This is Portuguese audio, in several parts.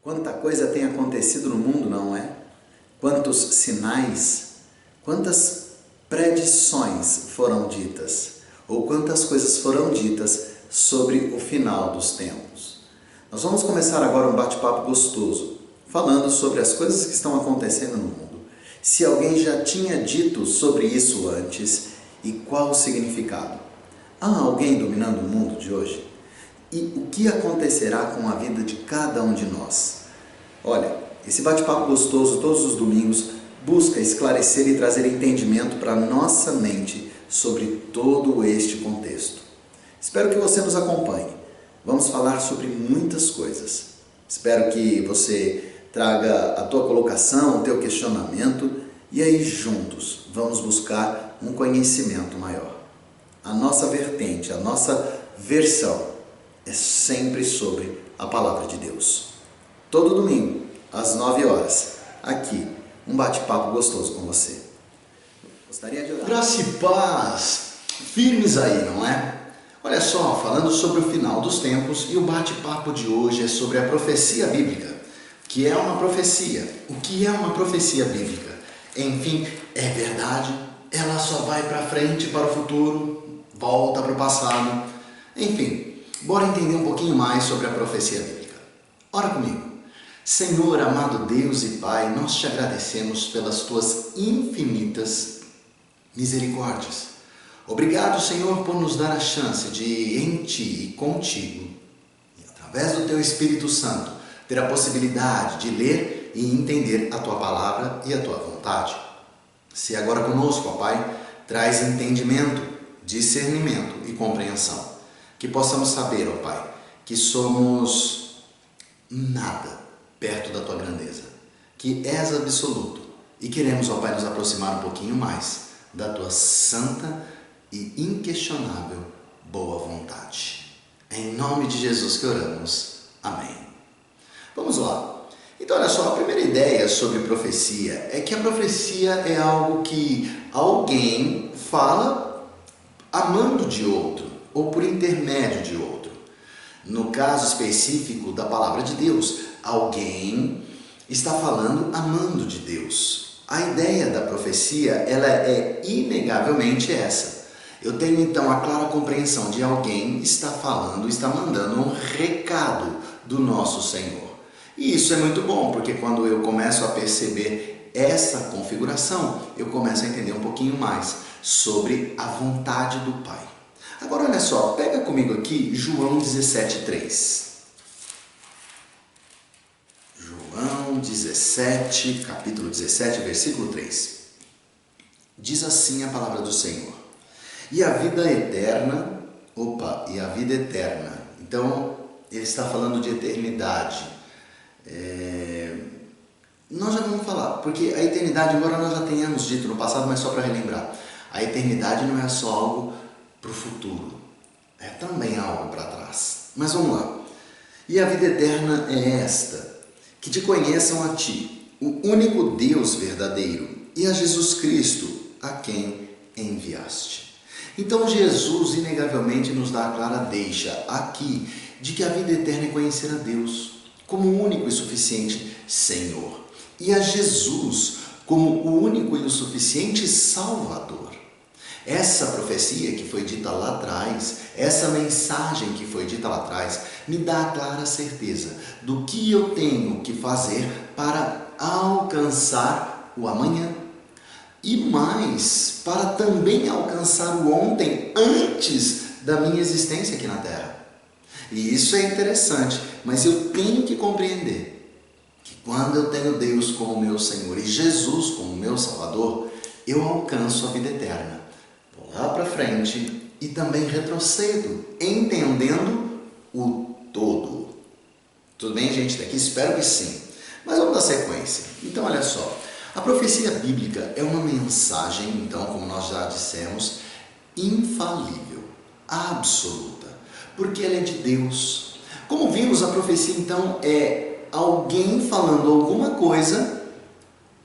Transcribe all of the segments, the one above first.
Quanta coisa tem acontecido no mundo, não é? Quantos sinais, quantas predições foram ditas, ou quantas coisas foram ditas sobre o final dos tempos. Nós vamos começar agora um bate-papo gostoso, falando sobre as coisas que estão acontecendo no mundo. Se alguém já tinha dito sobre isso antes e qual o significado. Há alguém dominando o mundo de hoje? E o que acontecerá com a vida de cada um de nós? Olha, esse bate-papo gostoso todos os domingos busca esclarecer e trazer entendimento para a nossa mente sobre todo este contexto. Espero que você nos acompanhe. Vamos falar sobre muitas coisas. Espero que você traga a tua colocação, o teu questionamento e aí juntos vamos buscar um conhecimento maior. A nossa vertente, a nossa versão é sempre sobre a Palavra de Deus. Todo domingo, às 9 horas, aqui, um bate-papo gostoso com você. Gostaria de orar? Graça e paz, firmes aí, não é? Olha só, falando sobre o final dos tempos, e o bate-papo de hoje é sobre a profecia bíblica, que é uma profecia. O que é uma profecia bíblica? Enfim, é verdade, ela só vai para frente, para o futuro, volta para o passado. Enfim, bora entender um pouquinho mais sobre a profecia bíblica. Ora comigo. Senhor, amado Deus e Pai, nós te agradecemos pelas tuas infinitas misericórdias. Obrigado, Senhor, por nos dar a chance de, em Ti e contigo, e através do Teu Espírito Santo, ter a possibilidade de ler e entender a Tua palavra e a Tua vontade. Se agora conosco, ó Pai, traz entendimento, discernimento e compreensão. Que possamos saber, ó Pai, que somos nada perto da Tua grandeza, que és absoluto e queremos, ó Pai, nos aproximar um pouquinho mais da Tua santa e inquestionável boa vontade. É em nome de Jesus que oramos. Amém. Vamos lá. Então, olha só, a primeira ideia sobre profecia é que a profecia é algo que alguém fala amando de outro ou por intermédio de outro. No caso específico da palavra de Deus, alguém está falando amando de Deus. A ideia da profecia, ela é inegavelmente essa. Eu tenho então a clara compreensão de alguém está falando, está mandando um recado do nosso Senhor. E isso é muito bom, porque quando eu começo a perceber essa configuração, eu começo a entender um pouquinho mais sobre a vontade do Pai. Agora olha só, pega comigo aqui João 17:3. João 17, capítulo 17, versículo 3. Diz assim a palavra do Senhor. E a vida eterna, então ele está falando de eternidade. Nós já vamos falar, porque a eternidade, embora nós já tenhamos dito no passado, mas só para relembrar, a eternidade não é só algo para o futuro, é também algo para trás. Mas vamos lá. E a vida eterna é esta, que te conheçam a ti, o único Deus verdadeiro, e a Jesus Cristo, a quem enviaste. Então Jesus inegavelmente nos dá a clara deixa aqui de que a vida eterna é conhecer a Deus como o único e suficiente Senhor, e a Jesus como o único e o suficiente Salvador. Essa profecia que foi dita lá atrás, essa mensagem que foi dita lá atrás, me dá a clara certeza do que eu tenho que fazer para alcançar o amanhã. E mais, para também alcançar o ontem antes da minha existência aqui na Terra. E isso é interessante, mas eu tenho que compreender que quando eu tenho Deus como meu Senhor e Jesus como meu Salvador, eu alcanço a vida eterna. Vou lá para frente e também retrocedo, entendendo o todo. Tudo bem, gente? Daqui espero que sim. Mas vamos dar sequência. Então, olha só. A profecia bíblica é uma mensagem, então, como nós já dissemos, infalível, absoluta, porque ela é de Deus. Como vimos, a profecia, então, é alguém falando alguma coisa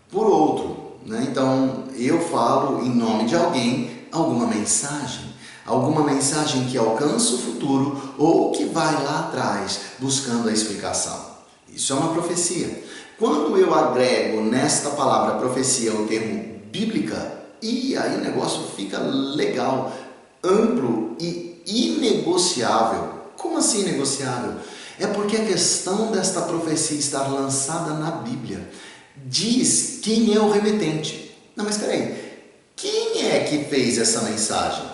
por outro, né? Então, eu falo em nome de alguém alguma mensagem que alcança o futuro ou que vai lá atrás buscando a explicação. Isso é uma profecia. Quando eu agrego nesta palavra profecia o termo bíblica, e aí o negócio fica legal, amplo e inegociável. Como assim inegociável? É porque a questão desta profecia estar lançada na Bíblia diz quem é o remetente. Não, mas espera aí. Quem é que fez essa mensagem?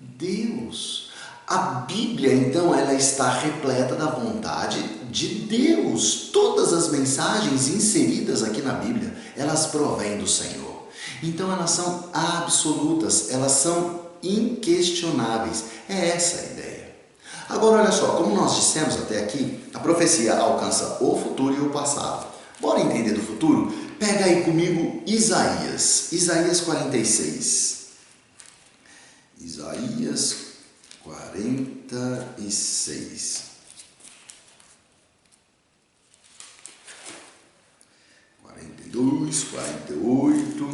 Deus. A Bíblia, então, ela está repleta da vontade de Deus. Todas as mensagens inseridas aqui na Bíblia, elas provêm do Senhor. Então, elas são absolutas, elas são inquestionáveis. É essa a ideia. Agora, olha só, como nós dissemos até aqui, a profecia alcança o futuro e o passado. Bora entender do futuro? Pega aí comigo Isaías 46. Isaías 46. 42, 48,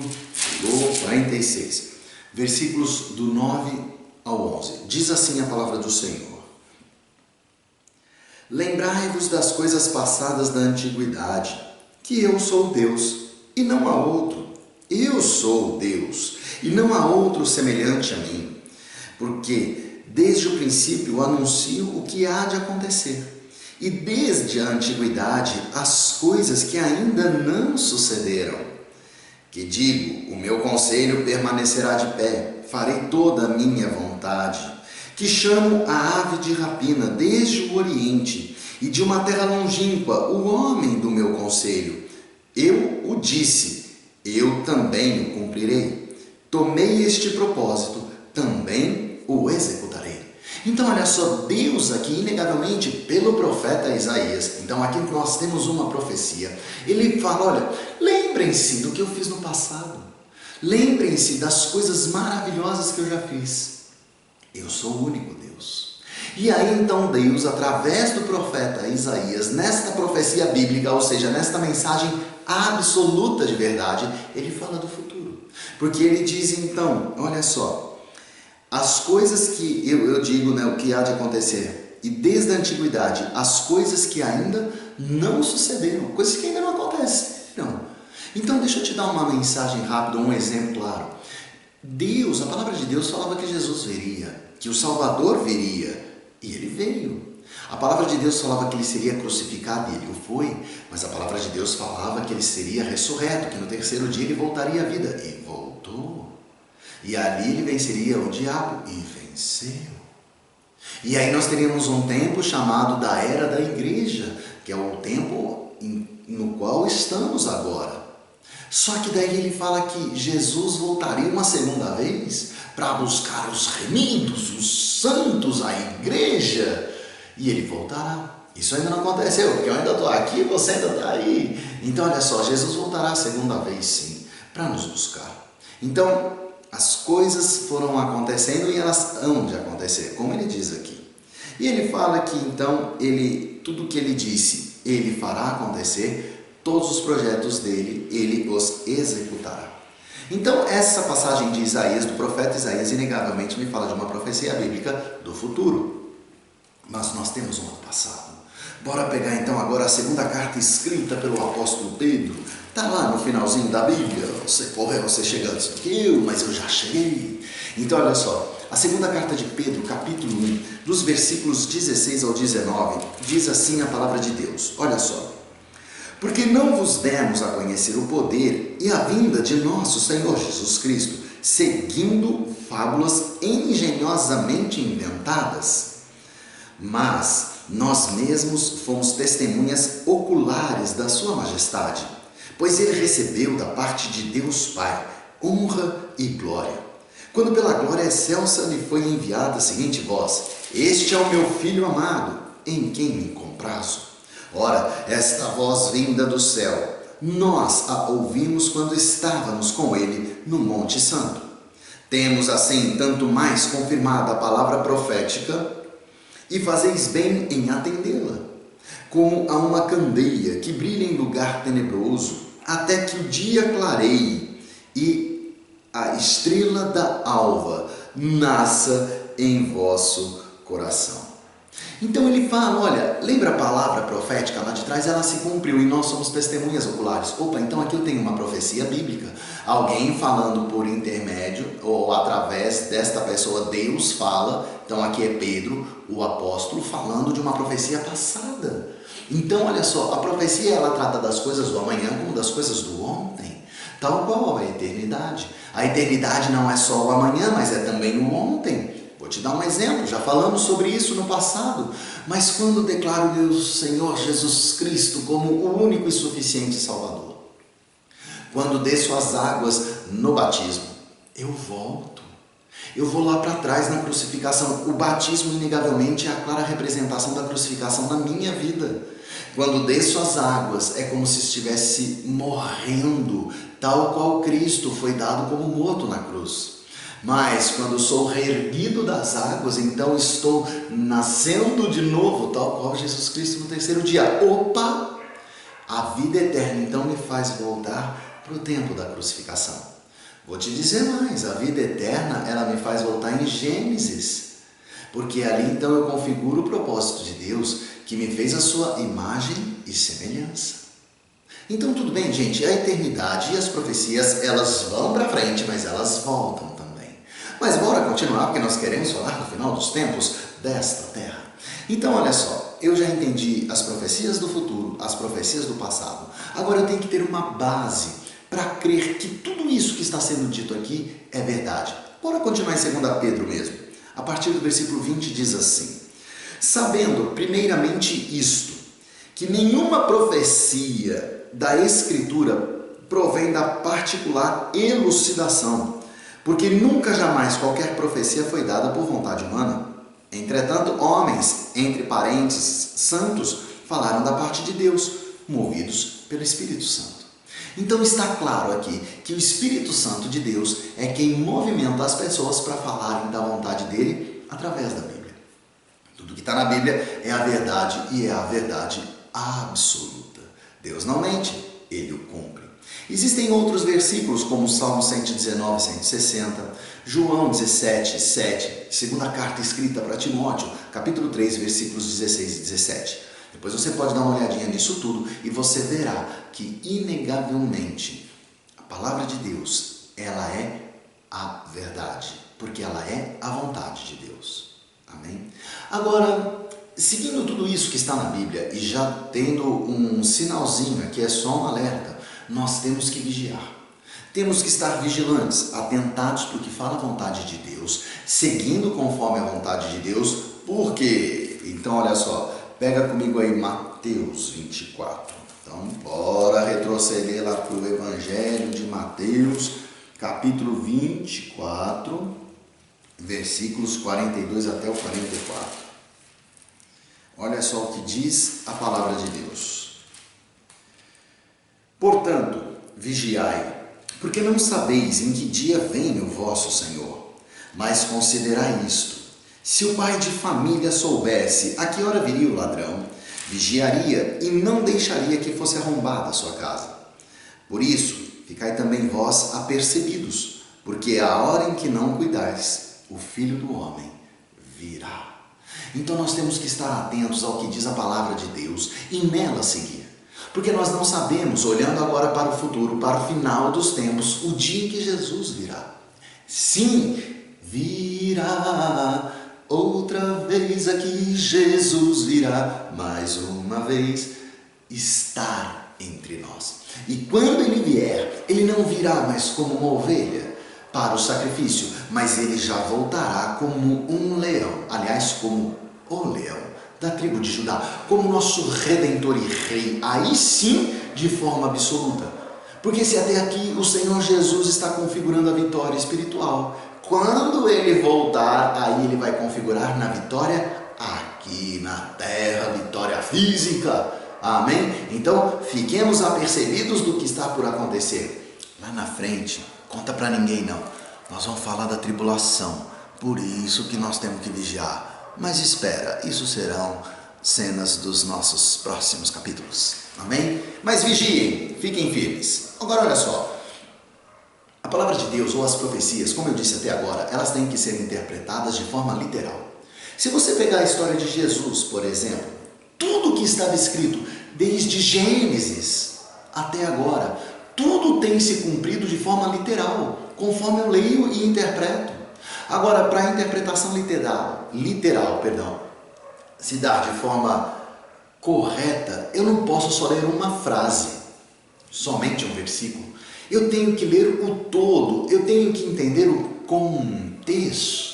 46. Versículos do 9 ao 11. Diz assim a palavra do Senhor. Lembrai-vos das coisas passadas da antiguidade, que eu sou Deus, e não há outro. Eu sou Deus, e não há outro semelhante a mim. Porque desde o princípio anuncio o que há de acontecer, e desde a antiguidade as coisas que ainda não sucederam. Que digo, o meu conselho permanecerá de pé, farei toda a minha vontade. Que chamo a ave de rapina desde o Oriente, e de uma terra longínqua o homem do meu conselho. Eu o disse, eu também o cumprirei. Tomei este propósito, também o executarei. Então, olha só, Deus aqui, inegavelmente, pelo profeta Isaías, então aqui nós temos uma profecia. Ele fala, olha, lembrem-se do que eu fiz no passado. Lembrem-se das coisas maravilhosas que eu já fiz. Eu sou o único Deus. E aí então Deus, através do profeta Isaías, nesta profecia bíblica, ou seja, nesta mensagem absoluta de verdade, ele fala do futuro. Porque ele diz então, olha só, as coisas que eu digo, né, o que há de acontecer, e desde a antiguidade, as coisas que ainda não sucederam, coisas que ainda não aconteceram. Então deixa eu te dar uma mensagem rápida, um exemplo claro. Deus, a palavra de Deus falava que Jesus viria, que o Salvador viria, e ele veio. A palavra de Deus falava que ele seria crucificado, e ele o foi, mas a palavra de Deus falava que ele seria ressurreto, que no terceiro dia ele voltaria à vida, e voltou. E ali ele venceria o diabo, e venceu. E aí nós teríamos um tempo chamado da Era da Igreja, que é o tempo no qual estamos agora. Só que daí ele fala que Jesus voltaria uma segunda vez para buscar os remidos, os santos, a igreja, e ele voltará. Isso ainda não aconteceu, porque eu ainda estou aqui, você ainda está aí. Então olha só, Jesus voltará a segunda vez sim, para nos buscar. Então as coisas foram acontecendo e elas hão de acontecer, como ele diz aqui. E ele fala que então, tudo que ele disse, ele fará acontecer. Todos os projetos dele, ele os executará. Então, essa passagem de Isaías, do profeta Isaías, inegavelmente me fala de uma profecia bíblica do futuro. Mas nós temos um passado. Bora pegar então agora a segunda carta escrita pelo apóstolo Pedro. Está lá no finalzinho da Bíblia. Você correu, você chega antes do que eu, mas eu já cheguei. Então, olha só. A segunda carta de Pedro, capítulo 1, dos versículos 16 ao 19, diz assim a palavra de Deus. Olha só. Porque não vos demos a conhecer o poder e a vinda de nosso Senhor Jesus Cristo, seguindo fábulas engenhosamente inventadas. Mas nós mesmos fomos testemunhas oculares da sua majestade, pois ele recebeu da parte de Deus Pai honra e glória, quando pela glória excelsa lhe foi enviada a seguinte voz: Este é o meu Filho amado, em quem me comprazo. Ora, esta voz vinda do céu, nós a ouvimos quando estávamos com ele no Monte Santo. Temos assim tanto mais confirmada a palavra profética, e fazeis bem em atendê-la, como a uma candeia que brilha em lugar tenebroso, até que o dia clareie e a estrela da alva nasça em vosso coração. Então ele fala, olha, lembra a palavra profética lá de trás? Ela se cumpriu e nós somos testemunhas oculares. Opa, então aqui eu tenho uma profecia bíblica. Alguém falando por intermédio ou através desta pessoa, Deus fala. Então aqui é Pedro, o apóstolo, falando de uma profecia passada. Então olha só, a profecia ela trata das coisas do amanhã como das coisas do ontem. Tal qual a eternidade. A eternidade não é só o amanhã, mas é também o ontem. Vou te dar um exemplo, já falamos sobre isso no passado, mas quando declaro meu Senhor Jesus Cristo como o único e suficiente Salvador, quando desço as águas no batismo, eu volto. Eu vou lá para trás na crucificação. O batismo, inegavelmente, é a clara representação da crucificação na minha vida. Quando desço as águas, é como se estivesse morrendo, tal qual Cristo foi dado como morto na cruz. Mas quando sou reerguido das águas, então estou nascendo de novo, tal qual Jesus Cristo no terceiro dia. Opa! A vida eterna então me faz voltar para o tempo da crucificação. Vou te dizer mais, a vida eterna ela me faz voltar em Gênesis. Porque ali então eu configuro o propósito de Deus que me fez a sua imagem e semelhança. Então tudo bem, gente, a eternidade e as profecias elas vão para frente, mas elas voltam também. Mas bora continuar, porque nós queremos falar do final dos tempos desta terra. Então olha só, eu já entendi as profecias do futuro, as profecias do passado. Agora eu tenho que ter uma base para crer que tudo isso que está sendo dito aqui é verdade. Bora continuar em 2 Pedro mesmo. A partir do versículo 20 diz assim: sabendo primeiramente isto, que nenhuma profecia da Escritura provém da particular elucidação, porque nunca jamais qualquer profecia foi dada por vontade humana. Entretanto, homens, entre parentes santos, falaram da parte de Deus, movidos pelo Espírito Santo. Então está claro aqui que o Espírito Santo de Deus é quem movimenta as pessoas para falarem da vontade dele através da Bíblia. Tudo que está na Bíblia é a verdade e é a verdade absoluta. Deus não mente, ele o cumpre. Existem outros versículos como Salmo 119, 160, João 17, 7, segunda carta escrita para Timóteo, capítulo 3, versículos 16 e 17. Depois você pode dar uma olhadinha nisso tudo e você verá que inegavelmente a palavra de Deus, ela é a verdade, porque ela é a vontade de Deus. Amém? Agora, seguindo tudo isso que está na Bíblia e já tendo um sinalzinho aqui, é só um alerta, nós temos que vigiar. Temos que estar vigilantes, atentados para o que fala a vontade de Deus, seguindo conforme a vontade de Deus. Por quê? Então, olha só, pega comigo aí Mateus 24. Então, bora retroceder lá para o Evangelho de Mateus, capítulo 24, versículos 42 até o 44. Olha só o que diz a palavra de Deus. Portanto, vigiai, porque não sabeis em que dia vem o vosso Senhor. Mas considerai isto: se o pai de família soubesse a que hora viria o ladrão, vigiaria e não deixaria que fosse arrombada a sua casa. Por isso, ficai também vós apercebidos, porque a hora em que não cuidais, o Filho do Homem virá. Então nós temos que estar atentos ao que diz a palavra de Deus e nela seguir. Porque nós não sabemos, olhando agora para o futuro, para o final dos tempos, o dia em que Jesus virá. Sim, virá outra vez aqui, Jesus virá mais uma vez estar entre nós. E quando ele vier, ele não virá mais como uma ovelha para o sacrifício, mas ele já voltará como um leão, aliás, como o leão da tribo de Judá, como nosso Redentor e Rei, aí sim de forma absoluta. Porque se até aqui o Senhor Jesus está configurando a vitória espiritual, quando ele voltar, aí ele vai configurar na vitória aqui na terra, vitória física. Amém? Então, fiquemos apercebidos do que está por acontecer. Lá na frente, conta para ninguém não, nós vamos falar da tribulação, por isso que nós temos que vigiar. Mas espera, isso serão cenas dos nossos próximos capítulos. Amém? Mas vigiem, fiquem firmes. Agora olha só, a palavra de Deus ou as profecias, como eu disse até agora, elas têm que ser interpretadas de forma literal. Se você pegar a história de Jesus, por exemplo, tudo que estava escrito, desde Gênesis até agora, tudo tem se cumprido de forma literal, conforme eu leio e interpreto. Agora, para a interpretação literal, se dar de forma correta, eu não posso só ler uma frase, somente um versículo. Eu tenho que ler o todo, eu tenho que entender o contexto.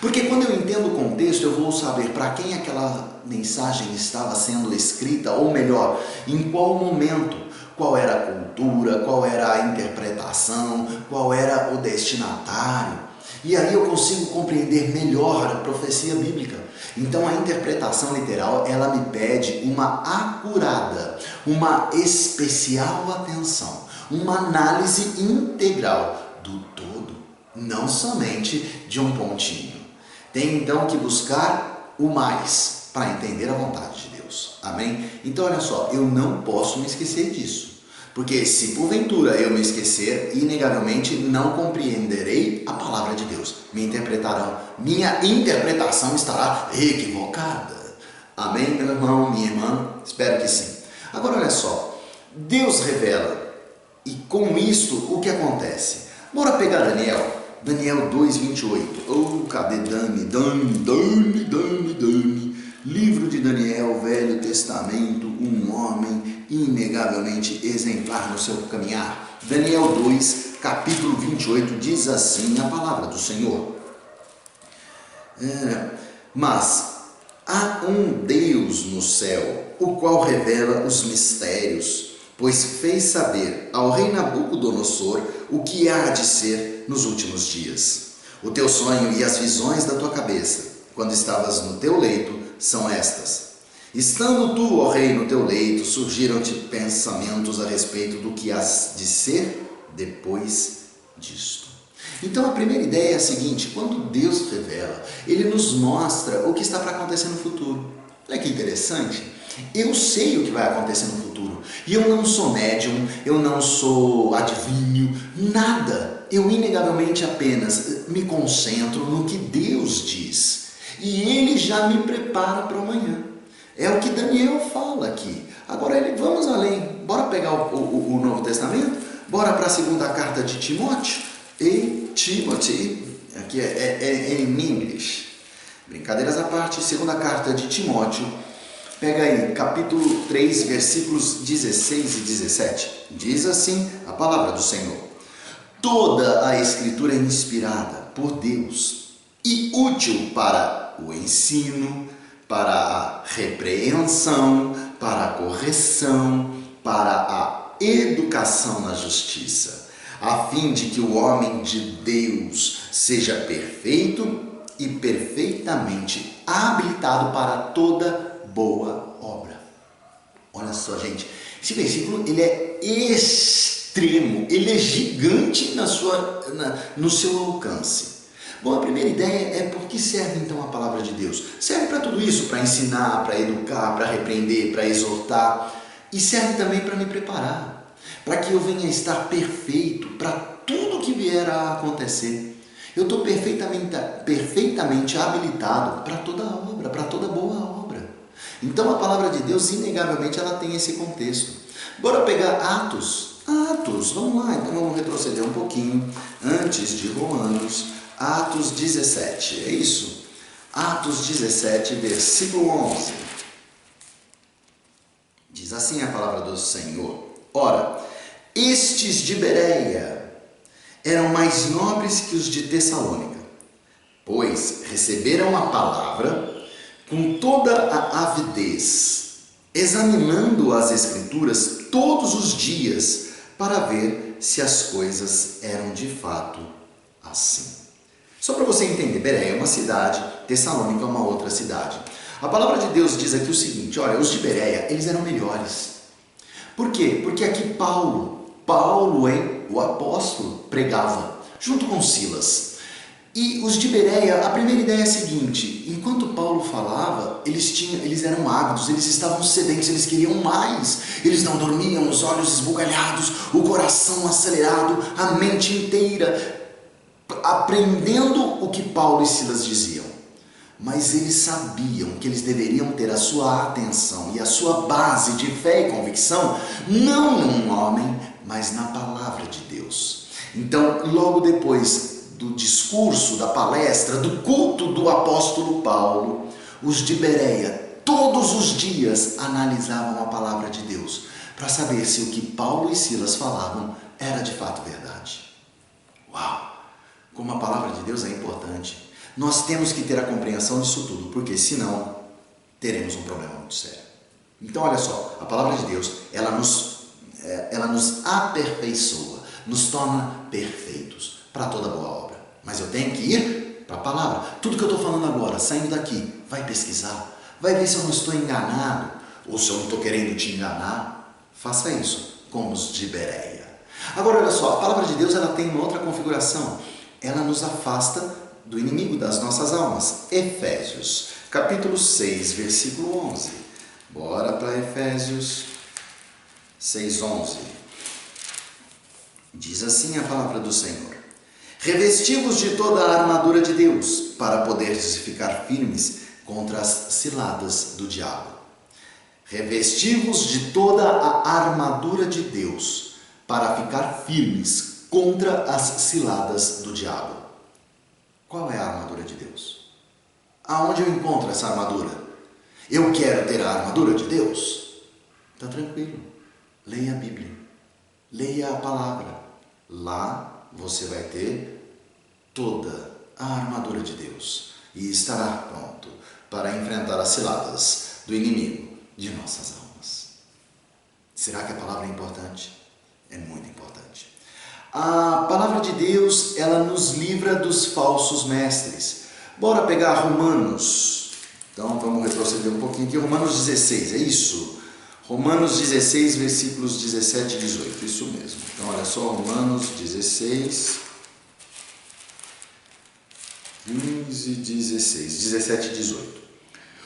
Porque quando eu entendo o contexto, eu vou saber para quem aquela mensagem estava sendo escrita, ou melhor, em qual momento, qual era a cultura, qual era a interpretação, qual era o destinatário. E aí eu consigo compreender melhor a profecia bíblica. Então a interpretação literal, ela me pede uma acurada, uma especial atenção, uma análise integral do todo, não somente de um pontinho. Tem então que buscar o mais para entender a vontade de Deus. Amém? Então olha só, eu não posso me esquecer disso. Porque se porventura eu me esquecer, inegavelmente não compreenderei a palavra de Deus. Minha interpretação estará equivocada. Amém, meu irmão, minha irmã? Espero que sim. Agora olha só, Deus revela, e com isto o que acontece? Bora pegar Daniel 2:28. Cadê Dani? Livro de Daniel, Velho Testamento, um homem inegavelmente exemplar no seu caminhar. Daniel 2, capítulo 28, diz assim a palavra do Senhor. Mas há um Deus no céu, o qual revela os mistérios, pois fez saber ao rei Nabucodonosor o que há de ser nos últimos dias. O teu sonho e as visões da tua cabeça, quando estavas no teu leito, são estas. Estando tu, ó rei, no teu leito, surgiram-te pensamentos a respeito do que has de ser depois disto. Então a primeira ideia é a seguinte: quando Deus revela, Ele nos mostra o que está para acontecer no futuro. Olha que interessante, eu sei o que vai acontecer no futuro, e eu não sou médium, eu não sou adivinho, nada. Eu inegavelmente apenas me concentro no que Deus diz, e Ele já me prepara para o amanhã. É o que Daniel fala aqui. Agora vamos além. Bora pegar o Novo Testamento? Bora para a segunda carta de Timóteo? Aqui é em inglês. Brincadeiras à parte, segunda carta de Timóteo. Pega aí, capítulo 3, versículos 16 e 17. Diz assim a palavra do Senhor. Toda a Escritura é inspirada por Deus e útil para o ensino, para a repreensão, para a correção, para a educação na justiça, a fim de que o homem de Deus seja perfeito e perfeitamente habilitado para toda boa obra. Olha só, gente, esse versículo ele é extremo, ele é gigante no seu alcance. Bom, a primeira ideia é por que serve então a palavra de Deus? Serve para tudo isso, para ensinar, para educar, para repreender, para exortar, e serve também para me preparar, para que eu venha estar perfeito para tudo que vier a acontecer. Eu estou perfeitamente habilitado para toda obra, para toda boa obra. Então a palavra de Deus, inegavelmente, ela tem esse contexto. Bora pegar Atos, vamos lá, então vamos retroceder um pouquinho, antes de Romanos, Atos 17, é isso? Atos 17, versículo 11. Diz assim a palavra do Senhor. Ora, estes de Bereia eram mais nobres que os de Tessalônica, pois receberam a palavra com toda a avidez, examinando as Escrituras todos os dias para ver se as coisas eram de fato assim. Só para você entender, Bereia é uma cidade, Tessalônica é uma outra cidade. A palavra de Deus diz aqui o seguinte, olha, os de Bereia, eles eram melhores. Por quê? Porque aqui Paulo, o apóstolo, pregava, junto com Silas. E os de Bereia, a primeira ideia é a seguinte, enquanto Paulo falava, eles eram ávidos, eles estavam sedentos, eles queriam mais. Eles não dormiam, os olhos esbugalhados, o coração acelerado, a mente inteira, aprendendo o que Paulo e Silas diziam. mas eles sabiam que eles deveriam ter a sua atenção e a sua base de fé e convicção não num homem, mas na palavra de Deus. Então, logo depois do discurso, da palestra, do culto do apóstolo Paulo, os de Bereia todos os dias analisavam a palavra de Deus para saber se o que Paulo e Silas falavam era de fato verdade. Uau! Como a palavra de Deus é importante. Nós temos que ter a compreensão disso tudo, porque senão teremos um problema muito sério. Então olha só, a palavra de Deus, ela nos aperfeiçoa, nos torna perfeitos para toda boa obra. Mas eu tenho que ir para a palavra. Tudo que eu estou falando agora, saindo daqui, vai pesquisar, vai ver se eu não estou enganado, ou se eu não estou querendo te enganar. Faça isso, como os de Bereia. Agora olha só, a palavra de Deus ela tem uma outra configuração. Ela nos afasta do inimigo das nossas almas. Efésios, capítulo 6, versículo 11. Bora para Efésios 6, 11. Diz assim a palavra do Senhor: revesti-vos de toda a armadura de Deus, para poderes ficar firmes contra as ciladas do diabo. Revesti-vos de toda a armadura de Deus, para ficar firmes contra as ciladas do diabo. Qual é a armadura de Deus? Aonde eu encontro essa armadura? Eu quero ter a armadura de Deus? Está tranquilo. Leia a Bíblia. Leia a palavra. Lá você vai ter toda a armadura de Deus e estará pronto para enfrentar as ciladas do inimigo de nossas almas. Será que a palavra é importante? É muito importante. A palavra de Deus, ela nos livra dos falsos mestres. Bora pegar Romanos. Então vamos retroceder um pouquinho aqui. Romanos 16, é isso? Romanos 16, versículos 17 e 18. Isso mesmo. Então olha só, Romanos 16, 15, 16, 17 e 18.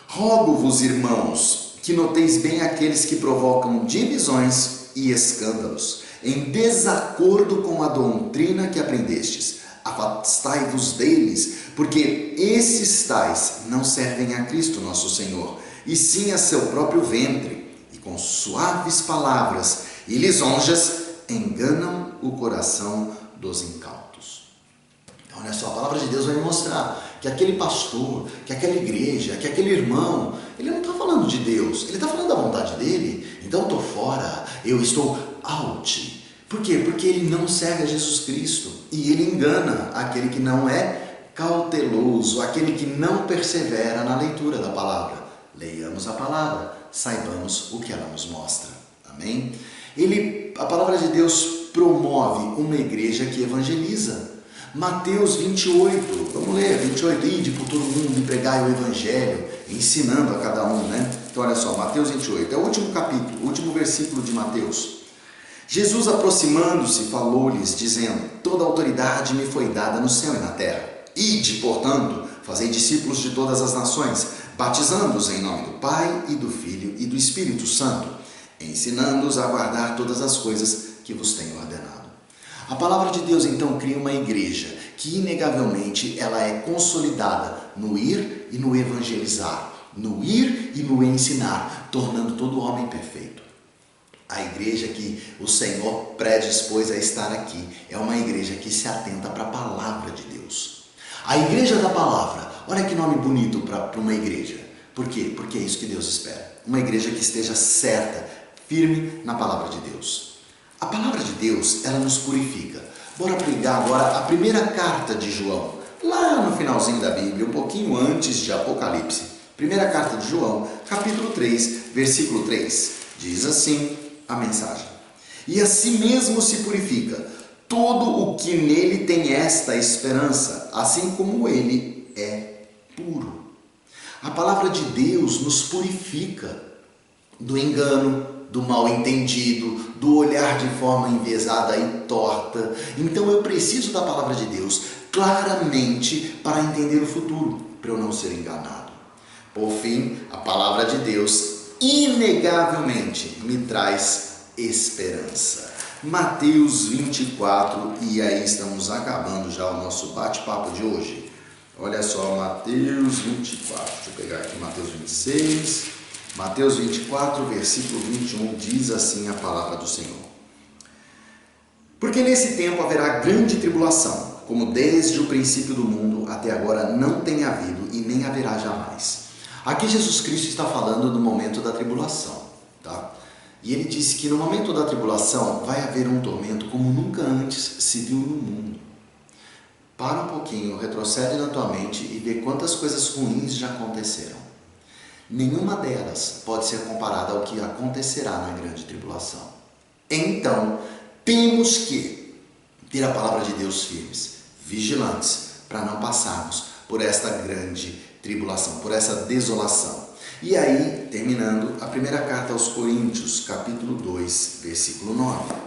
Rogo-vos, irmãos, que noteis bem aqueles que provocam divisões e escândalos, em desacordo com a doutrina que aprendestes. Afastai-vos deles, porque esses tais não servem a Cristo nosso Senhor, e sim a seu próprio ventre, e com suaves palavras e lisonjas enganam o coração dos incautos. Então olha só, a palavra de Deus vai mostrar que aquele pastor, que aquela igreja, que aquele irmão, ele não está falando de Deus, ele está falando da vontade dele. Então eu estou fora, eu estou out. Por quê? Porque ele não serve a Jesus Cristo e ele engana aquele que não é cauteloso, aquele que não persevera na leitura da palavra. Leiamos a palavra, saibamos o que ela nos mostra. Amém? A palavra de Deus promove uma igreja que evangeliza. Mateus 28, vamos ler, 28, ide por todo mundo e pregai o evangelho, ensinando a cada um, né? Então olha só, Mateus 28, é o último capítulo, o último versículo de Mateus. Jesus, aproximando-se, falou-lhes, dizendo: toda autoridade me foi dada no céu e na terra. Ide, portanto, fazei discípulos de todas as nações, batizando-os em nome do Pai e do Filho e do Espírito Santo, ensinando-os a guardar todas as coisas que vos tenho ordenado. A palavra de Deus então cria uma igreja que inegavelmente ela é consolidada no ir e no evangelizar, no ir e no ensinar, tornando todo homem perfeito. A igreja que o Senhor predispôs a estar aqui é uma igreja que se atenta para a palavra de Deus. A igreja da palavra, olha que nome bonito para uma igreja. Por quê? Porque é isso que Deus espera. Uma igreja que esteja certa, firme na palavra de Deus. A palavra de Deus, ela nos purifica. Bora pegar agora a primeira carta de João, lá no finalzinho da Bíblia, um pouquinho antes de Apocalipse. Primeira carta de João, capítulo 3, versículo 3. Diz assim a mensagem: e a si mesmo se purifica todo o que nele tem esta esperança, assim como ele é puro. A palavra de Deus nos purifica do engano, do mal entendido, do olhar de forma enviesada e torta. Então eu preciso da palavra de Deus claramente para entender o futuro, para eu não ser enganado. Por fim, a palavra de Deus inegavelmente me traz esperança. Mateus 24, e aí estamos acabando já o nosso bate-papo de hoje. Olha só, Mateus 24, deixa eu pegar aqui Mateus 26, Mateus 24, versículo 21, diz assim a palavra do Senhor. Porque nesse tempo haverá grande tribulação, como desde o princípio do mundo até agora não tem havido e nem haverá jamais. Aqui Jesus Cristo está falando do momento da tribulação, tá? E ele disse que no momento da tribulação vai haver um tormento como nunca antes se viu no mundo. Para um pouquinho, retrocede na tua mente e vê quantas coisas ruins já aconteceram. Nenhuma delas pode ser comparada ao que acontecerá na grande tribulação. Então, temos que ter a palavra de Deus firmes, vigilantes, para não passarmos por esta grande tribulação, por essa desolação. E aí, terminando, a primeira carta aos Coríntios, capítulo 2, versículo 9.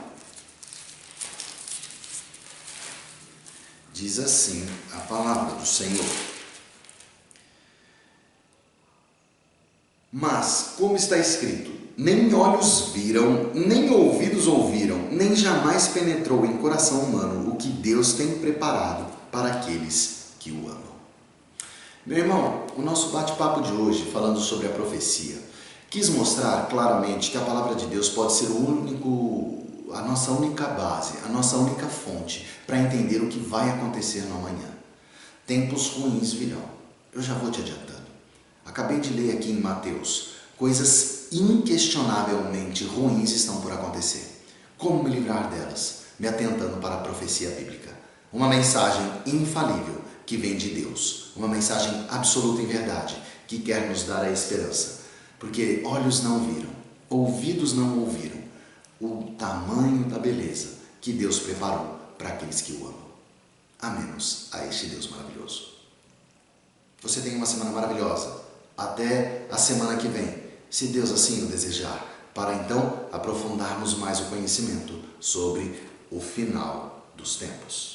Diz assim a palavra do Senhor. Mas, como está escrito, nem olhos viram, nem ouvidos ouviram, nem jamais penetrou em coração humano o que Deus tem preparado para aqueles que o amam. Meu irmão, o nosso bate-papo de hoje, falando sobre a profecia, quis mostrar claramente que a palavra de Deus pode ser a nossa única base, a nossa única fonte para entender o que vai acontecer no amanhã. Tempos ruins virão. Eu já vou te adiantando. Acabei de ler aqui em Mateus, coisas inquestionavelmente ruins estão por acontecer. Como me livrar delas? Me atentando para a profecia bíblica. Uma mensagem infalível que vem de Deus. Uma mensagem absoluta em verdade que quer nos dar a esperança. Porque olhos não viram, ouvidos não ouviram o tamanho da beleza que Deus preparou para aqueles que o amam. Amemos a este Deus maravilhoso. Você tem uma semana maravilhosa. Até a semana que vem, se Deus assim o desejar, para então aprofundarmos mais o conhecimento sobre o final dos tempos.